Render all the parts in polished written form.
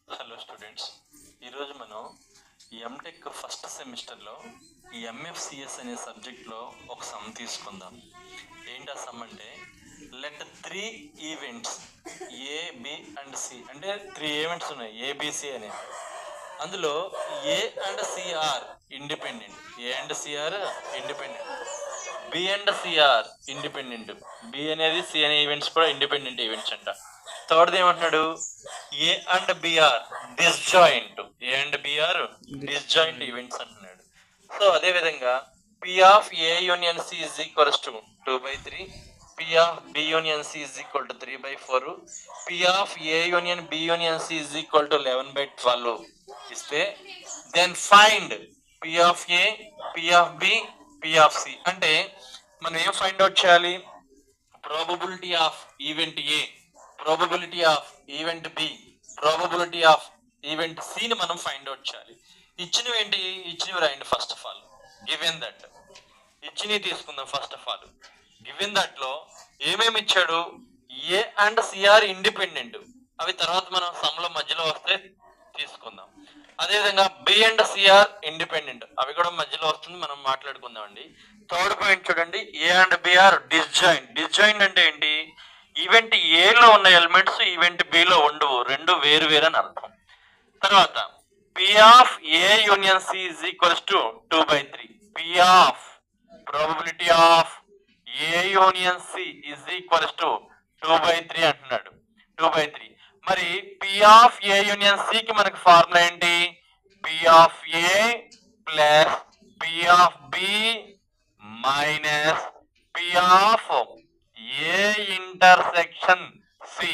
Hello students, ఈరోజు మనం MTech first సెమిస్టర్లో ఈ ఎంఎఫ్సిఎస్ అనే సబ్జెక్ట్లో ఒక సమ్ తీసుకుందాం. ఏంటి ఆ సమ్ అంటే, let 3 events A, B and C, అంటే 3 ఈవెంట్స్ ఉన్నాయి ఏబిసి అనేవి. అందులో A and C are independent, A and C are independent, B and C are independent, B అనేది సి అనే ఈవెంట్స్ కూడా ఇండిపెండెంట్ ఈవెంట్స్ అంట. థర్డ్ ఏమంటున్నాడు, A and B are disjoint, A and B are disjoint events అంటున్నాడు. So అదే విధంగా P of A union C is equals to 2/3, P of B union C is equal to 3/4, P of A union B union C is equal to 11/12 ఇస్తే then find P of A, P of B, P of C. అంటే మనం ఏం find out చేయాలి? Probability of event A, probability of event B, probability of event C ని మనం find out చేయాలి. ఇచ్చినవి ఏంటి? ఇచ్చినవి రాయండి. First of all given that, ఇచ్చినవి తీసుకుందాం. First of all given that లో ఏమేమి ఇచ్చాడు? ఏ అండ్ సిఆర్ ఇండిపెండెంట్, అవి తర్వాత మనం సమ్ లో మధ్యలో వస్తే తీసుకుందాం. అదేవిధంగా బి అండ్ సిఆర్ ఇండిపెండెంట్, అవి కూడా మధ్యలో వస్తుంది, మనం మాట్లాడుకుందాం అండి. థర్డ్ పాయింట్ చూడండి, A and B are disjoint. Disjoint అంటే ఏంటి? ఈవెంట్ ఏలో ఉన్న ఎలిమెంట్స్ ఈవెంట్ బిలో ఉండవు, రెండు వేరు వేరు అని అర్థం. తర్వాత P of A union C is equals to 2/3, P of probability of A union C is equals to 2/3 అంటున్నాడు. 2/3. మరి P of A union C కి మనకి ఫార్ములా ఏంటి? P of A plus P of B minus P of A intersection C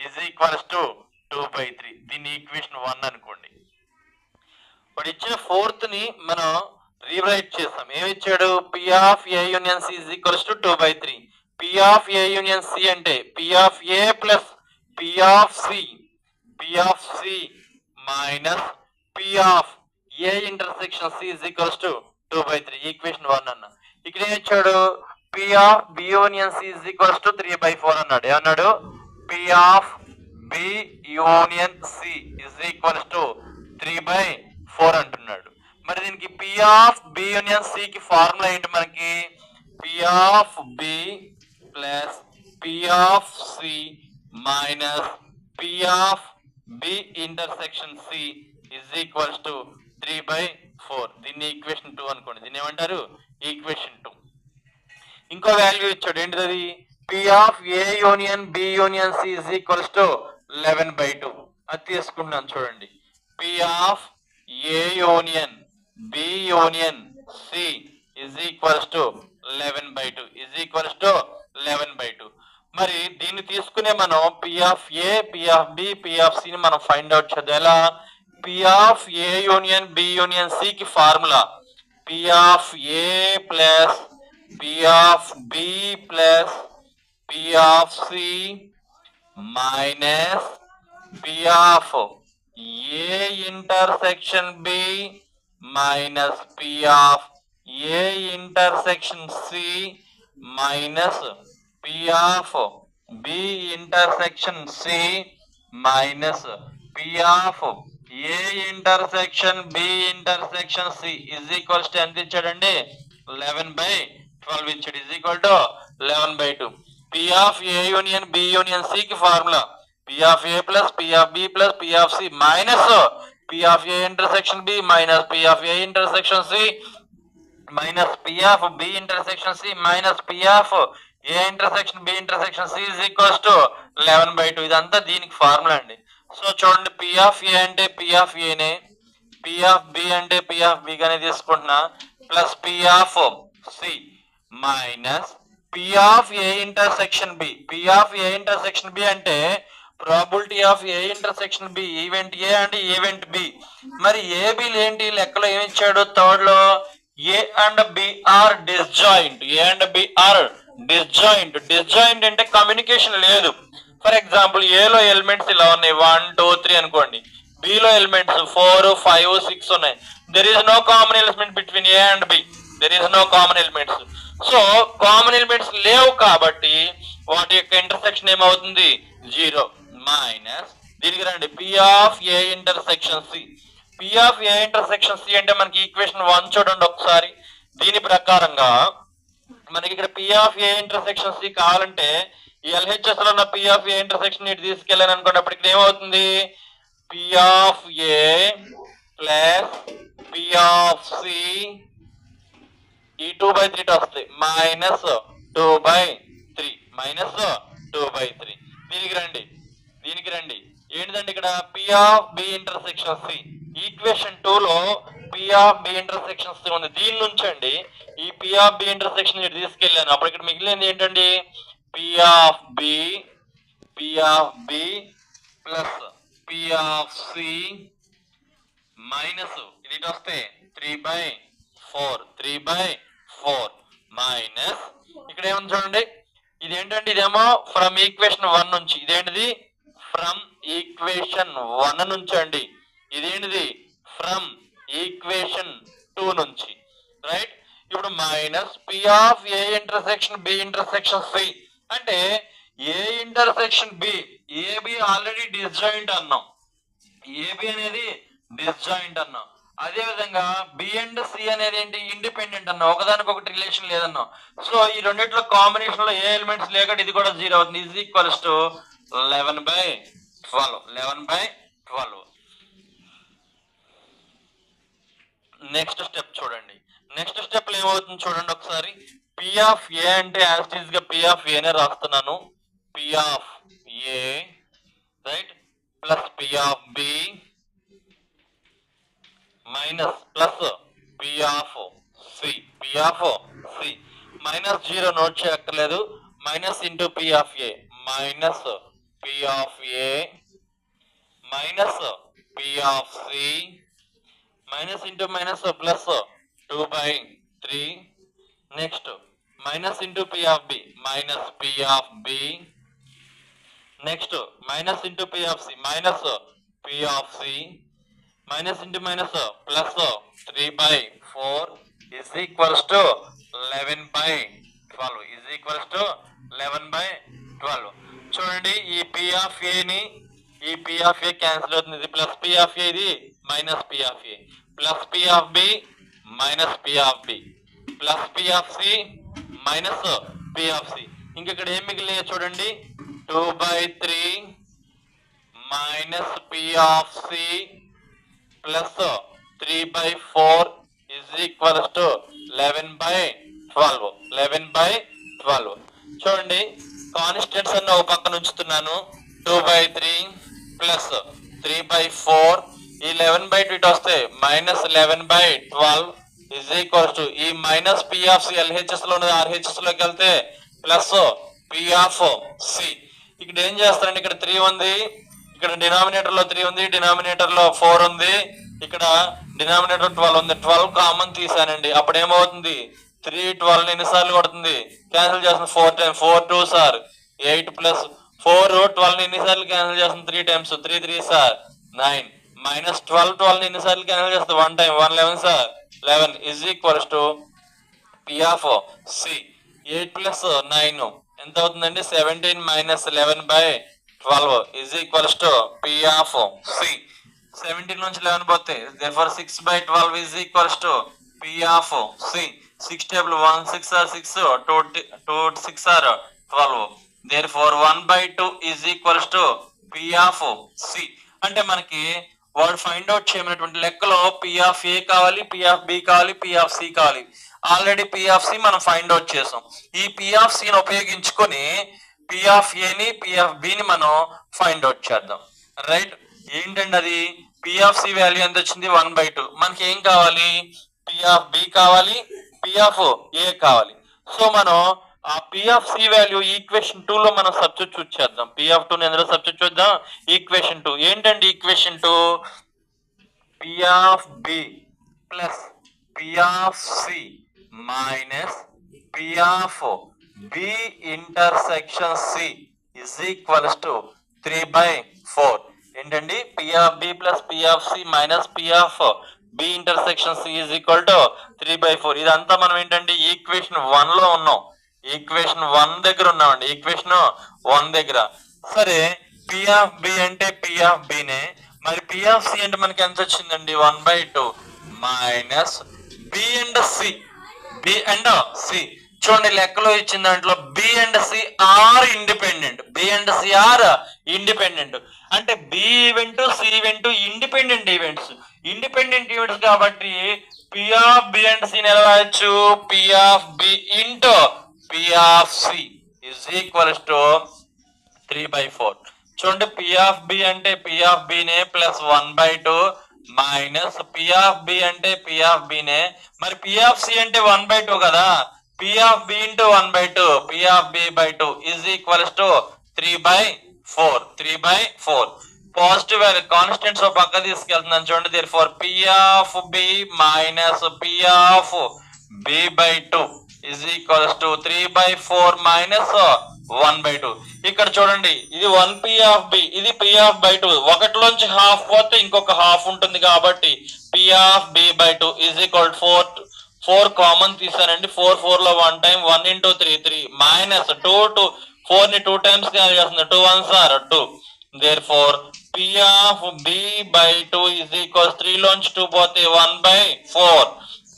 is equals to 2/3. దీన్ని equation 1 అనుకోండి. వాడు ఇచ్చిన fourth ని మనం రీరైట్ చేస్తాం. ఏమి ఇచ్చాడు? P of A union C is equals to 2/3. P of A union C అంటే P of A plus P of C, P of C minus P of A intersection C is equals to 2/3. Equation 1 అన్న. ఇక్కడ ఏమి ఇచ్చాడు? P of B union C is equals to 3/4 అన్నాడు. ఏమన్నాడు? P of B union C is equals to 3/4 అంటున్నాడు. మరి దీనికి P of B union C కి ఫార్ములా ఏంటి మనకి? P of B plus P of C minus P of B intersection C is equals to 3/4. దీన్ని equation 2 అనుకోండి. దీన్ని ఏమంటారు? ఈక్వేషన్ 2. ఇంకో వాల్యూ ఇచ్చాడు. ఏంటిది అది? P of A union B union C is equals to 11/2. అది తీసుకుంటున్నాను చూడండి. P of A union B union C is equals to 11/2 is equals to 11/2. మరి దీన్ని తీసుకునే మనం P of A, P of B, P of C ని మనం find out చేద్దాం. ఎలా? P of A union B union C కి formula P of A plus P of B plus P of C minus P of A intersection B minus P of A intersection C minus P of B intersection C minus P of A intersection B intersection C is equals to ఎంత ఇచ్చాడండి? 11/12 ఇచ్చాడు. Is equal to 11/2. P of A union B union C కి formula P of A plus P of B plus P of C minus P of A intersection B minus P of A intersection C minus P of B intersection C minus P of A intersection B intersection C is equals to 11/2. ఇదంతా దీనికి formula అండి. So చూడండి, P of A అంటే P of ఏనే, P of B అంటే P of B గానే తీసుకుంటున్నా, plus P of C minus P of A intersection B. P of A intersection B అంటే probability of A intersection B, event A and event B. మరి A బిలు ఏంటి? లెక్కలో ఏమి ఇచ్చాడు? థర్డ్ లో A and B are disjoint, A and B are disjoint. Disjoint అంటే communication లేదు. ఫర్ ఎగ్జాంపుల్ ఏలో ఎలిమెంట్స్ ఇలా ఉన్నాయి 1 2 3 అనుకోండి, బిలో ఎలిమెంట్స్ 4 5 6 ఉన్నాయి. There is no common element between A and B, there is no common elements. So common elements లేవు కాబట్టి వాటి యొక్క ఇంటర్సెక్షన్ ఏమవుతుంది? 0 మైనస్ దీనికి రండి. P of A intersection C. P of A intersection C అంటే మనకి ఈక్వేషన్ 1 చూడండి ఒకసారి. దీని ప్రకారంగా మనకి ఇక్కడ P of A intersection C కావాలంటే ఈ ఎల్హెచ్ఎస్ లో ఉన్న పి ఆఫ్ ఏ ఇంటర్సెక్షన్ ఇటు తీసుకెళ్ళాను అనుకోండి, అప్పుడు ఇక్కడ ఏమవుతుంది? P of A plus P of C ఈ 2/3 వస్తుంది మైనస్ 2/3 మైనస్ 2/3. దీనికి రండి ఏంటిదండి ఇక్కడ P of B intersection C. Equation 2 లో P of B intersection C ఉంది. దీని నుంచి అండి ఈ పి ఆఫ్ బి ఇంటర్సెక్షన్ ఇటు తీసుకెళ్ళాను, అప్పుడు ఇక్కడ మిగిలింది ఏంటండి? P of B plus P of C minus ఇది ఇటు వస్తే 3/4 మైనస్ ఇక్కడ ఏముంది చూడండి, ఇదేంటండి? ఇదేమో ఫ్రమ్ ఈక్వేషన్ 1 నుంచి. ఇదేంటిది? ఫ్రమ్ ఈక్వేషన్ 1 నుంచి అండి. ఇదేంటిది? ఫ్రమ్ ఈక్వేషన్ 2 నుంచి, రైట్? ఇప్పుడు minus P of A intersection B intersection C అంటే A intersection B. A B already disjoint అన్నాం, ఏబి అనేది డిస్జాయింట్ అన్నాం. అదే విధంగా బి అండ్ సి అనేది ఏంటి? ఇండిపెండెంట్ అన్నాం, ఒకదానికి ఒకటి రిలేషన్ లేదన్నాం. సో ఈ రెండిట్లో కాంబినేషన్ లో ఏ ఎలిమెంట్స్ లేకుండా ఇది కూడా 0 అవుతుంది. Is equals to 11/12. Next step చూడండి. నెక్స్ట్ స్టెప్ లో ఏమవుతుంది చూడండి ఒకసారి. పి ఆఫ్ ఏ అంటే యాజ్ ఇట్ ఈస్ గా పి ఆఫ్ ఏనే రాస్తున్నాను. P of A right plus P of B minus plus P of C. Minus 0 note చేయక్కర్లేదు. Minus into P of A minus P of A minus P of C minus into minus plus 2/3. Next minus into P of B minus P of B. Next minus into P of C minus P of C minus into minus plus 3/4 is equals to 11/12. చూడండి ఈ P of ఏని ఈ P of A cancel అవుతుంది. ఇది plus P of A, ఇది minus P of A. Plus P of B minus P of B plus P of C minus P of C. ఇంకెక్కడ ఏం మిగిలినాయో చూడండి. 2/3 minus P of C plus 3/4 is equals to 11/12. చూడండి constants అన్న ఒక పక్కన ఉంచుతున్నాను. 2/3 ప్లస్ 3/4 ఈ 11/2 ఇటు వస్తే మైనస్ 11/12 is equals to ఈ minus P of C LHS లో ఉన్నది ఆర్హెచ్ఎస్ లోకి వెళ్తే ప్లస్ పి ఆఫ్ సి. ఇక్కడ ఏం చేస్తారండి? ఇక్కడ 3 ఉంది, ఇక్కడ డినామినేటర్ లో 3 ఉంది, డినామినేటర్ లో 4 ఉంది, ఇక్కడ డినామినేటర్ 12 ఉంది. 12 కామన్ తీసానండి, అప్పుడు ఏమవుతుంది? 3 12 ఎన్నిసార్లు కొడుతుంది? క్యాన్సిల్ చేస్తుంది 4 టైమ్స్. 4 2 సార్ 8 ప్లస్ 4 12 ఎన్నిసార్లు క్యాన్సిల్ చేస్తుంది? 3 టైమ్స్. 3 3 సార్ 9 మైనస్ 12 ఎన్నిసార్లు క్యాన్సిల్ చేస్తుంది? 1 time. 1 11 sir 11 is equals to P of C. 8 plus 9 ఎంత అవుతుందండి? 17 minus 11/12 is equals to P of C. 17 నుంచి 11 పోతే therefore 6/12 is equals to P of C. 6 table 1 6 are 6 2 6 are 12 therefore 1/2 is equals to P of C. అంటే మనకి వాడు find out చేయమన్నటువంటి లెక్కలో P of A కావాలి, P of B కావాలి, P of C కావాలి. Already P of C మనం find out చేసాం. ఈ పి ఆఫ్ సిని ఉపయోగించుకొని పి ఆఫ్ ఏని పి ఆఫ్ బిని మనం ఫైండ్ అవుట్ చేద్దాం, రైట్? ఏంటండి అది? పి ఆఫ్ సి వాల్యూ ఎంత వచ్చింది? 1/2. మనకి ఏం కావాలి? పి ఆఫ్ బి కావాలి, పి ఆఫ్ ఏ కావాలి. సో మనం ఆ P of C value equation 2 లో మనం సబ్స్టిట్యూట్ చేద్దాం. పి ఆఫ్ 2 ని ఎందులో సబ్స్టిట్యూట్ చేద్దాం? ఈక్వేషన్ 2. ఏంటండి equation 2? P of B plus P of C minus P of B intersection C is equals to 3/4. ఏంటండి? P of B plus P of C minus P of B intersection C is equal to 3/4. ఇదంతా మనం ఏంటండి equation 1 లో ఉన్నాం. Equation 1 దగ్గర ఉన్నామండి. Equation 1 దగ్గర. సరే పి ఆఫ్ బి అంటే పి ఆఫ్ బినే, మరి పి ఆఫ్ సి అంటే మనకి ఎంత వచ్చిందండి 1/2 minus B and C. B and C చూడండి, లెక్కలో ఇచ్చిన దాంట్లో B and C are independent. B and C are independent అంటే B event C event independent events. Independent events కాబట్టి P of B and C ఎలా రాయొచ్చు, P of B into P of C is equals to 3/4. చూడండి, P of B అంటే P of బినే plus 1/2 minus P of B అంటే P of బినే, మరి P of C అంటే 1/2 కదా, P of B into 1/2 P of B by 2 is equals to 3/4. 3/4 positive value constants పక్క తీసుకెళ్తున్నాను చూడండి. Therefore P of B minus P of B by 2 is equals to 3/4 minus 1/2. ఇక్కడ చూడండి, ఇది 1 పి ఆఫ్ బి, ఇది P of by 2. ఒకటిలోంచి half పోతే ఇంకొక హాఫ్ ఉంటుంది కాబట్టి P of B by 2 is equal 4 common తీసానండి. 4 లో 1 టైం 1 ఇంటూ 3 మైనస్ 2 4 ని 2 టైమ్స్ క్యారీ చేస్తుంది. 2 1s are 2. Therefore P of B by 2 is equals 3 లోంచి 2 పోతే 1/4.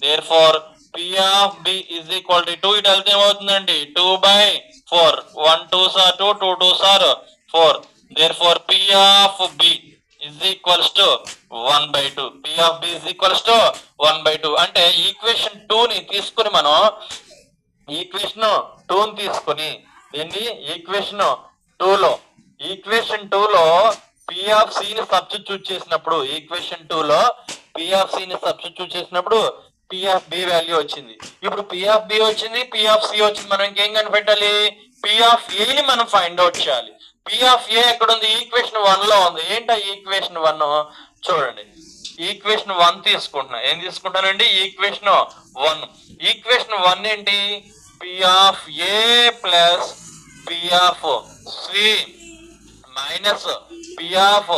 Therefore P of B is equal to 2 ఇటు వెళ్తే ఏమవుతుందండి 2/4. 1 2s are 2 2 2s are 4. Therefore P of B is equals to 1/2. P of B is equals to 1/2 అంటే equation 2 ని తీసుకుని మనం equation 2 ని తీసుకుని ఏంటి ఈక్వేషన్ 2 లో పి ఆఫ్ సి ని సబ్స్టిట్యూట్ చేసినప్పుడు, ఈక్వేషన్ 2 లో పి ఆఫ్ సి ని సబ్స్టిట్యూట్ చేసినప్పుడు పి ఆఫ్ బి వాల్యూ వచ్చింది. ఇప్పుడు పి ఆఫ్ బి వచ్చింది, పి ఆఫ్ సి వచ్చింది. మనం ఇంకేం కనిపెట్టాలి, పి ఆఫ్ ఏ ని మనం ఫైండ్ అవుట్ చేయాలి. పి ఆఫ్ ఏ ఎక్కడ ఉంది, ఈక్వేషన్ 1 లో ఉంది. ఏంటా ఈక్వేషన్ 1? చూడండి, ఈక్వేషన్ 1 తీసుకుంటున్నా. ఏం తీసుకుంటానండి, ఈక్వేషన్ 1. ఈక్వేషన్ 1 ఏంటి, P of A plus P of C minus P of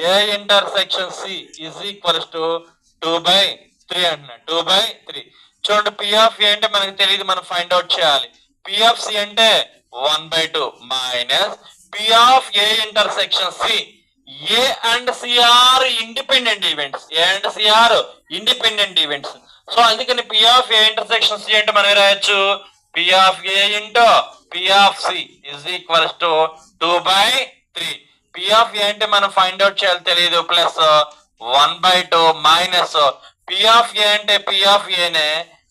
A intersection C is equals to 2/3 అంటున్నా. 2/3. చూడండి, పి ఆఫ్ ఏ అంటే మనకు తెలియదు, మనం ఫైండ్ అవుట్ చేయాలి. పి ఆఫ్ సి అంటే 1/2 minus P of A intersection C. A and C are independent events. A and C are independent events. So అందుకని P of A intersection C అంటే మనం రాయొచ్చు P of A into P of C is equals to 2/3. P of A అంటే మనం find out చేయాలి, తెలియదు, plus 1/2 minus P of A అంటే P of ఏనే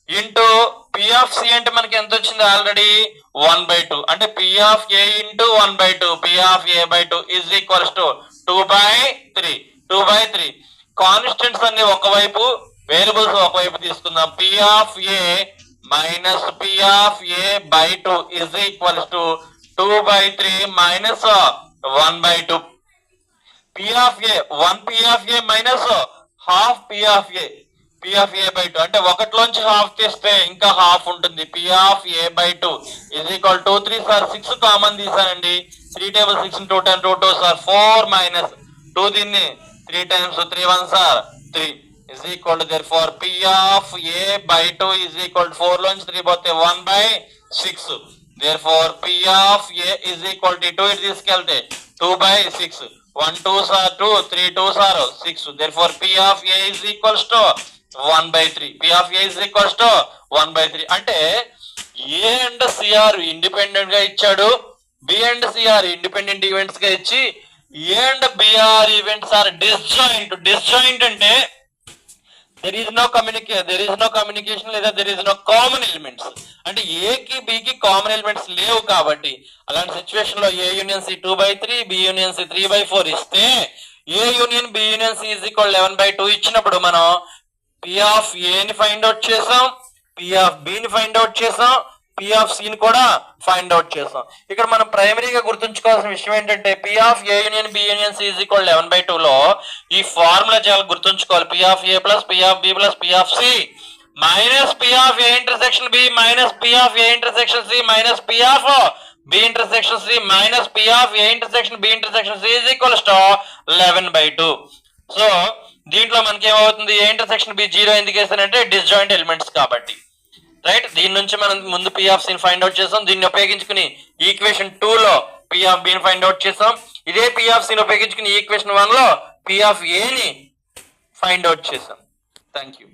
ఇంటూ పి ఆఫ్ సి అంటే మనకి ఎంత వచ్చింది ఆల్రెడీ 1/2 అంటే P of A into 1/2 P of A by 2 is equals to 2/3. Constants అన్ని ఒకవైపు, వేరియబుల్స్ ఒకవైపు తీసుకుందాం. P of A minus P of A by 2 is equals to 2/3 minus 1/2. P of A 1 P of A minus half P of A, P of A by 2 అంటే ఒకటిలోంచి half తీస్తే ఇంకా half ఉంటుంది. P of A by 2 is equal 2 3s are 6 common తీసానండి. 3 tables 6 into 10 2 2s are 4 minus 2 దీన్ని 3 times 3 1s are 3 is equal to therefore P of A by 2 is equal to 4 loans 3 పోతే 1/6. Therefore P of A is equal to 2 it తీసుకెళ్తే 2/6. 1 2s are 2 3 2s are 6. Therefore P of A is equals to 1/3. P of A is equals to 1/3. అంటే A and C are independent గా ఇచ్చాడు, B and C are independent events గా ఇచ్చి A and B are events are disjoint. Disjoint అంటే there is no communication లేదా there is no common elements. అంటే A కి B కి కామన్ ఎలిమెంట్స్ లేవు కాబట్టి అలాంటి సిచ్యువేషన్ లో A union C 2/3 B union C 3/4 ఇస్తే A union B union C is equal 11/2 ఇచ్చినప్పుడు మనం P of A ని ఫైండ్ అవుట్ చేసాం, P of B ని ఫైండ్ అవుట్ చేసాం, P of C ని కూడా ఫైండ్ అవుట్ చేసాం. ఇక్కడ మనం ప్రైమరీగా గుర్తుంచుకోవాల్సిన విషయం ఏంటంటే P of A union B union C is equal 11/2 లో ఈ ఫార్ములా చాలా గుర్తుంచుకోవాలి. P of A plus P of B plus P of C minus P of A intersection B minus P of A intersection C minus P of B intersection C minus P of A intersection B intersection C is equals to 11/2. So దీంట్లో మనకి ఏమవుతుంది, A intersection B 0 ఎందుకు వేస్తానంటే disjoint elements కాబట్టి, right. దీని నుంచి మనం ముందు P of C ని ఫైండ్ అవుట్ చేసాం, దీన్ని ఉపయోగించుకుని ఈక్వేషన్ 2 లో P of B ని ఫైండ్ అవుట్ చేసాం. ఇదే పి ఆఫ్ సిని ఉపయోగించుకుని ఈక్వేషన్ 1 లో పి ఆఫ్ ఏని ఫైండ్ అవుట్ చేసాం. Thank you.